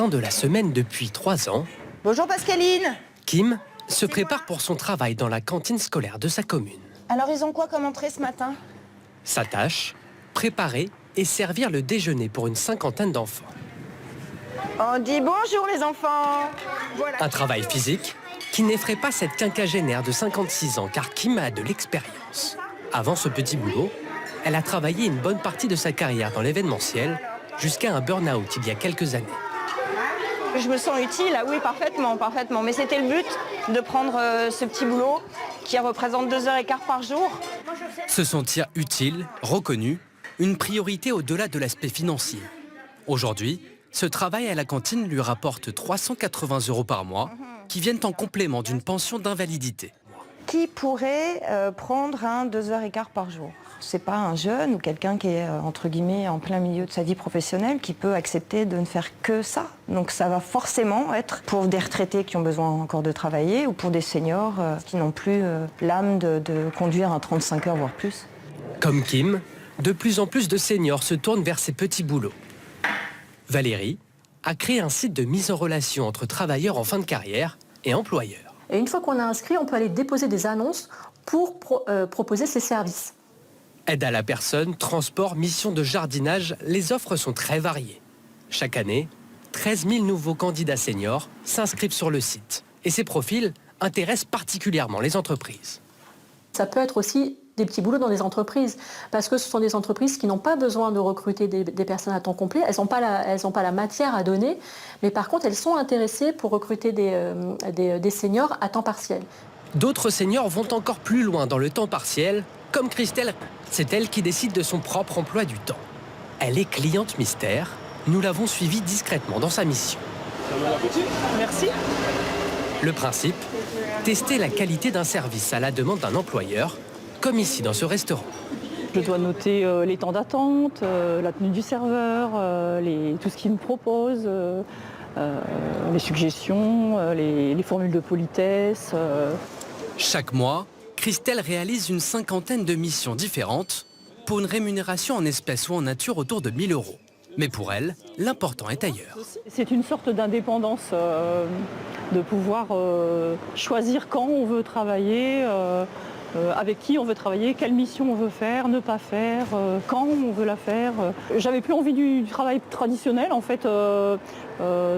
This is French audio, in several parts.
matin de la semaine depuis 3 ans, Bonjour Pascaline. Kim se prépare pour son travail dans la cantine scolaire de sa commune. Alors ils ont quoi comme entrée ce matin? Sa tâche, préparer et servir le déjeuner pour une 50aine d'enfants. On dit bonjour les enfants. Voilà. Un travail physique qui n'effraie pas cette quinquagénaire de 56 ans car Kim a de l'expérience. Avant ce petit boulot, elle a travaillé une bonne partie de sa carrière dans l'événementiel jusqu'à un burn-out il y a quelques années. Je me sens utile, ah oui, parfaitement. Mais c'était le but de prendre ce petit boulot qui représente 2h15 par jour. Se sentir utile, reconnu, une priorité au-delà de l'aspect financier. Aujourd'hui, ce travail à la cantine lui rapporte 380 € par mois qui viennent en complément d'une pension d'invalidité. Qui pourrait prendre un 2h15 par jour? C'est pas un jeune ou quelqu'un qui est entre guillemets en plein milieu de sa vie professionnelle qui peut accepter de ne faire que ça. Donc ça va forcément être pour des retraités qui ont besoin encore de travailler ou pour des seniors qui n'ont plus l'âme de conduire un 35 heures voire plus. Comme Kim, de plus en plus de seniors se tournent vers ces petits boulots. Valérie a créé un site de mise en relation entre travailleurs en fin de carrière et employeurs. Et une fois qu'on a inscrit, on peut aller déposer des annonces pour proposer ces services. Aide à la personne, transport, mission de jardinage, les offres sont très variées. Chaque année, 13 000 nouveaux candidats seniors s'inscrivent sur le site. Et ces profils intéressent particulièrement les entreprises. Ça peut être aussi des petits boulots dans des entreprises, parce que ce sont des entreprises qui n'ont pas besoin de recruter des personnes à temps complet, elles n'ont pas la matière à donner, mais par contre elles sont intéressées pour recruter des seniors à temps partiel. D'autres seniors vont encore plus loin dans le temps partiel, comme Christelle. C'est elle qui décide de son propre emploi du temps. Elle est cliente mystère. Nous l'avons suivie discrètement dans sa mission. Merci. Le principe, tester la qualité d'un service à la demande d'un employeur, comme ici dans ce restaurant. Je dois noter les temps d'attente, la tenue du serveur, tout ce qu'il me propose, les suggestions, les formules de politesse. Chaque mois, Christelle réalise une 50aine de missions différentes pour une rémunération en espèces ou en nature autour de 1 000 €. Mais pour elle, l'important est ailleurs. C'est une sorte d'indépendance, de pouvoir choisir quand on veut travailler, avec qui on veut travailler, quelle mission on veut faire, ne pas faire, quand on veut la faire. J'avais plus envie du travail traditionnel, en fait,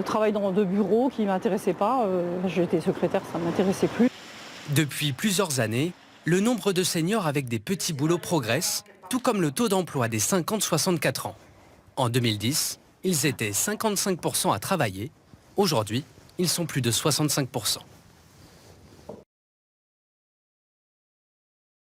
travail dans de bureaux qui ne m'intéressait pas. J'étais secrétaire, ça ne m'intéressait plus. Depuis plusieurs années, le nombre de seniors avec des petits boulots progresse, tout comme le taux d'emploi des 50-64 ans. En 2010, ils étaient 55% à travailler. Aujourd'hui, ils sont plus de 65%.